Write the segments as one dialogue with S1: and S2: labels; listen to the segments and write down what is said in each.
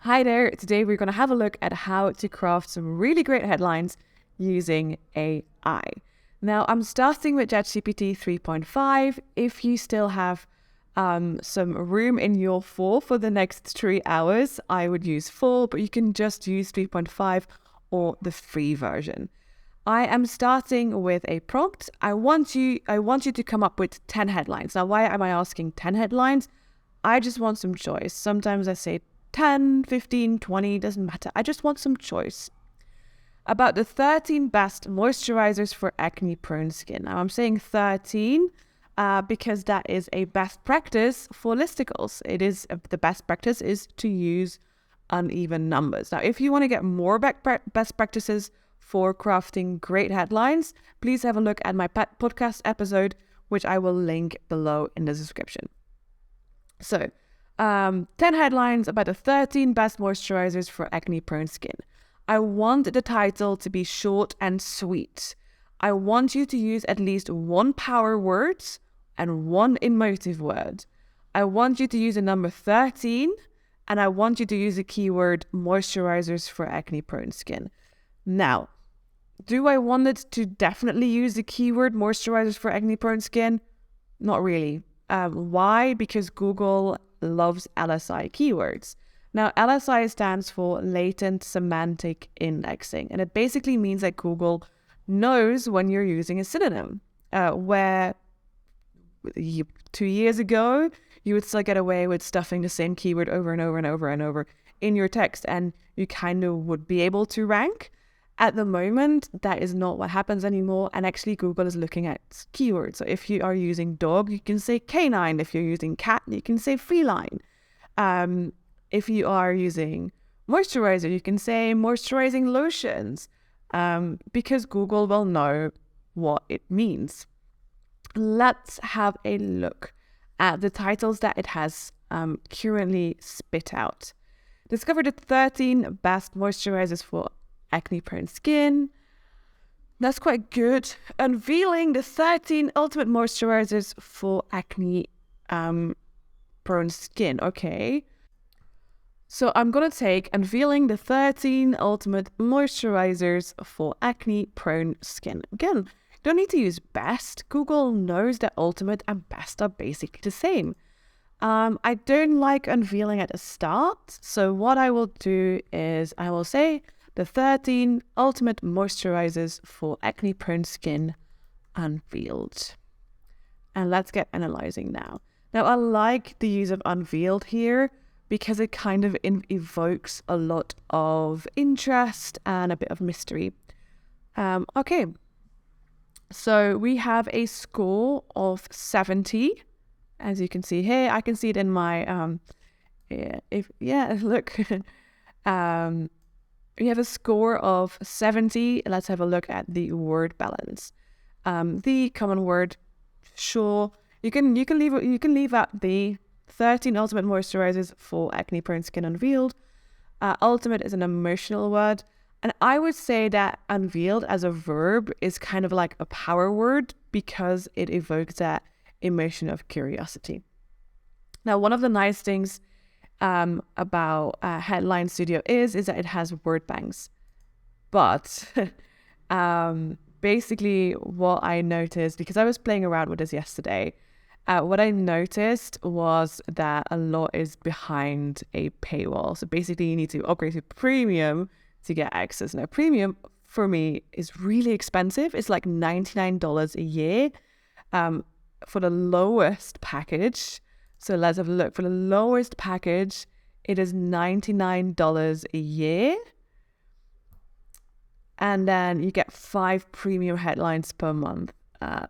S1: Hi there, today we're going to have a look at how to craft some really great headlines using AI. Now, I'm starting with ChatGPT 3.5. If you still have some room in your 4 for the next 3 hours, I would use 4, but you can just use 3.5 or the free version. I am starting with a prompt. I want you to come up with 10 headlines. Now, why am I asking 10 headlines? I just want some choice. Sometimes I say 10, 15, 20, doesn't matter. I just want some choice. About the 13 best moisturizers for acne-prone skin. Now, I'm saying 13 because that is a best practice for listicles. The best practice is to use uneven numbers. Now, if you want to get more best practices for crafting great headlines, please have a look at my podcast episode, which I will link below in the description. So, 10 headlines about the 13 best moisturizers for acne-prone skin. I want the title to be short and sweet. I want you to use at least one power word and one emotive word. I want you to use the number 13, and I want you to use the keyword moisturizers for acne-prone skin. Now, do I want it to definitely use the keyword moisturizers for acne-prone skin? Not really. Why? Because Google loves LSI keywords. Now, LSI stands for latent semantic indexing, and it basically means that Google knows when you're using a synonym. Where 2 years ago, you would still get away with stuffing the same keyword over and over and over and over in your text, and you kind of would be able to rank. At the moment, that is not what happens anymore, and actually Google is looking at keywords. So if you are using dog, you can say canine. If you're using cat, you can say feline. If you are using moisturizer, you can say moisturizing lotions, because Google will know what it means. Let's have a look at the titles that it has currently spit out. Discover the 13 best moisturizers for acne-prone skin. That's quite good. Unveiling the 13 ultimate moisturizers for acne-prone skin. Okay. So I'm going to take unveiling the 13 ultimate moisturizers for acne-prone skin. Again, you don't need to use best. Google knows that ultimate and best are basically the same. I don't like unveiling at the start. So what I will do is I will say the 13 ultimate moisturizers for acne-prone skin unveiled. And let's get analyzing now. Now, I like the use of unveiled here because it kind of evokes a lot of interest and a bit of mystery. Okay, so we have a score of 70. As you can see here, I can see it in my, look. We have a score of 70. Let's have a look at the word balance. The common word, sure. You can leave out the 13 ultimate moisturizers for acne-prone skin unveiled. Ultimate is an emotional word. And I would say that unveiled as a verb is kind of like a power word because it evokes that emotion of curiosity. Now, one of the nice things about Headline Studio is that it has word banks. But basically what I noticed, because I was playing around with this yesterday, what I noticed was that a lot is behind a paywall. So basically you need to upgrade to premium to get access. Now, premium for me is really expensive. It's like $99 a year for the lowest package. So let's have a look. For the lowest package, it is $99 a year. And then you get 5 premium headlines per month,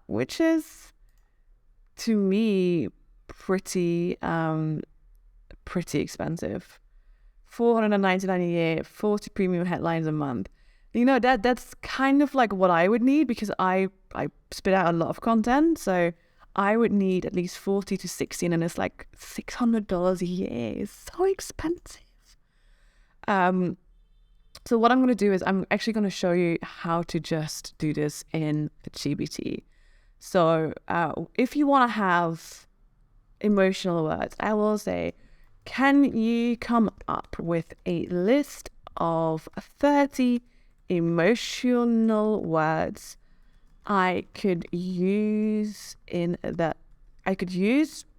S1: which is, to me, pretty expensive. $499 a year, 40 premium headlines a month. You know, that's kind of like what I would need because I spit out a lot of content. So I would need at least 40 to 60, and it's like $600 a year. It's so expensive. So what I'm going to do is I'm actually going to show you how to just do this in GPT. So if you want to have emotional words, I will say can you come up with a list of 30 emotional words I could use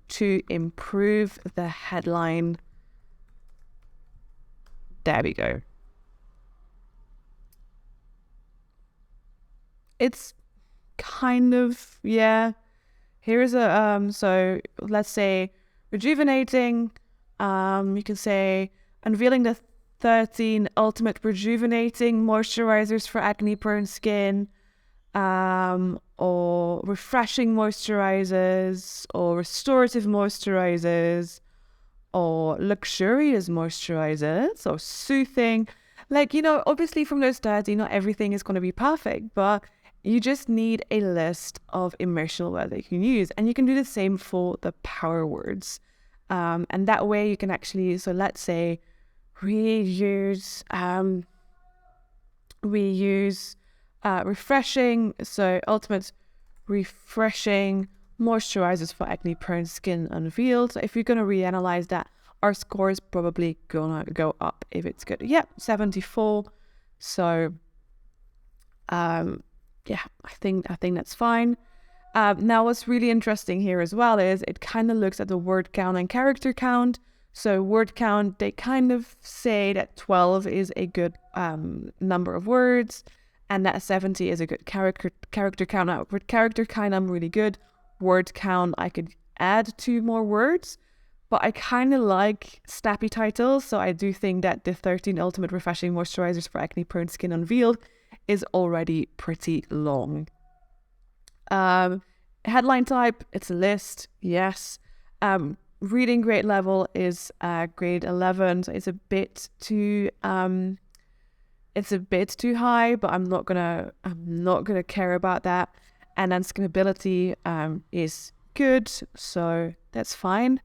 S1: to improve the headline? There we go. It's kind of, yeah. Here is a, so let's say rejuvenating. You can say unveiling the 13 ultimate rejuvenating moisturizers for acne prone skin, or refreshing moisturizers, or restorative moisturizers, or luxurious moisturizers, or soothing. Like, obviously from those 30, not everything is going to be perfect, but you just need a list of emotional words that you can use. And you can do the same for the power words. And that way you can actually, so let's say we use refreshing, so ultimate refreshing moisturizers for acne prone skin unveiled. So if you're going to reanalyze that, our score is probably gonna go up if it's good. Yep, 74. So yeah, I think that's fine. Now what's really interesting here as well is it kind of looks at the word count and character count. So word count, they kind of say that 12 is a good number of words, and that 70 is a good character count. Now, with character count, I'm really good. Word count, I could add 2 more words, but I kind of like snappy titles. So I do think that the 13 ultimate refreshing moisturizers for acne prone skin unveiled is already pretty long. Headline type, it's a list. Yes. Reading grade level is grade 11. So it's a bit too high, but I'm not gonna care about that. And then scalability is good, so that's fine.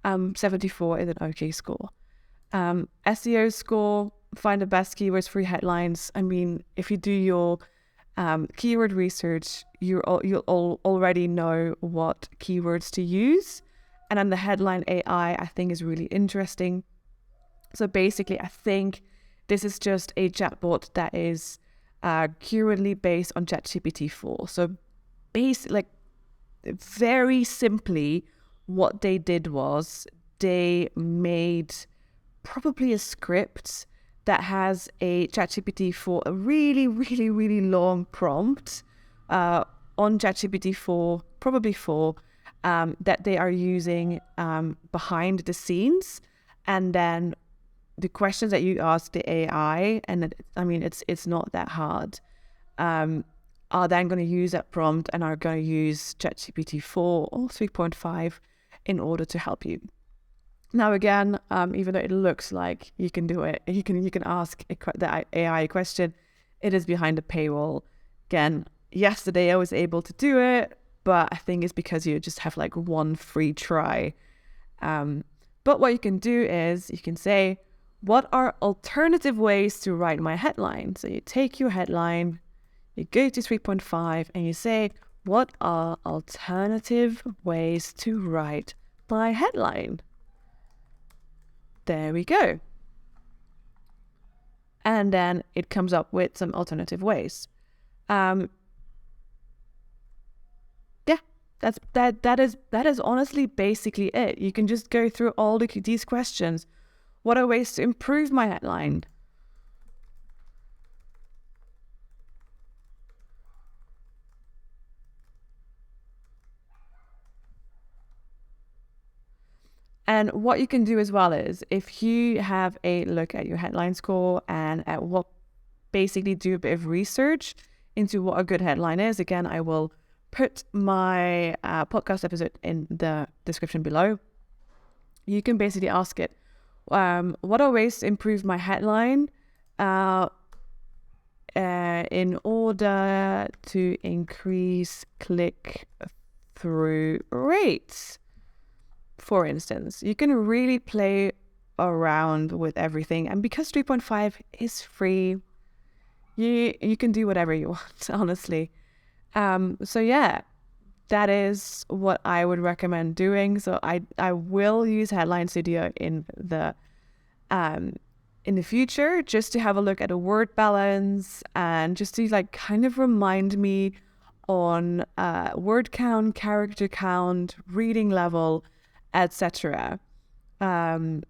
S1: 74 is an okay score. SEO score, find the best keywords for your headlines. I mean, if you do your keyword research, you'll already know what keywords to use. And then the headline AI, I think, is really interesting. So basically, I think this is just a chatbot that is currently based on ChatGPT 4. So basically, very simply, what they did was they made probably a script that has a ChatGPT 4, a really, really, really long prompt on ChatGPT 4, probably 4, that they are using behind the scenes. And then the questions that you ask the AI, and it's not that hard, are then going to use that prompt and are going to use ChatGPT 4 or 3.5 in order to help you. Now again, even though it looks like you can do it, you can ask the AI a question, it is behind a paywall. Again, yesterday I was able to do it, but I think it's because you just have like one free try. But what you can do is you can say, what are alternative ways to write my headline? So you take your headline, you go to 3.5 and you say, what are alternative ways to write my headline? There we go. And then it comes up with some alternative ways. Yeah, that is honestly basically it. You can just go through all these questions. What are ways to improve my headline? And what you can do as well is, if you have a look at your headline score and at what, basically do a bit of research into what a good headline is. Again, I will put my podcast episode in the description below. You can basically ask it, what are ways to improve my headline in order to increase click-through rates? For instance, you can really play around with everything. And because 3.5 is free, you can do whatever you want, honestly. So yeah, that is what I would recommend doing. So I will use Headline Studio in the future, just to have a look at a word balance and just to like kind of remind me on word count, character count, reading level, etc. And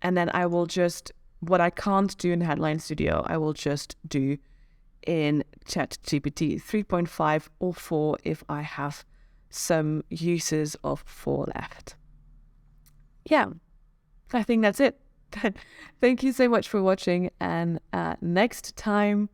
S1: then I will just, what I can't do in Headline Studio, I will just do in ChatGPT 3.5 or 4 if I have some uses of 4 left. Yeah, I think that's it. Thank you so much for watching, and next time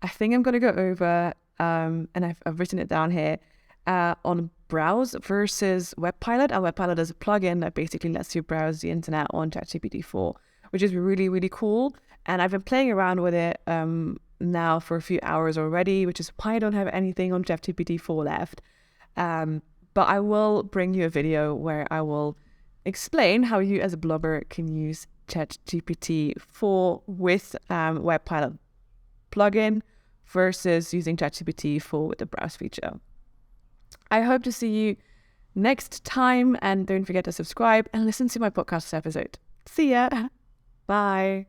S1: I think I'm going to go over, and I've written it down here, on browse versus webpilot. And webpilot is a plugin that basically lets you browse the internet on ChatGPT 4, which is really, really cool. And I've been playing around with it now for a few hours already, which is why I don't have anything on ChatGPT 4 left. But I will bring you a video where I will explain how you as a blogger can use ChatGPT 4 with webpilot plugin versus using ChatGPT 4 with the browse feature. I hope to see you next time, and don't forget to subscribe and listen to my podcast episode. See ya. Bye.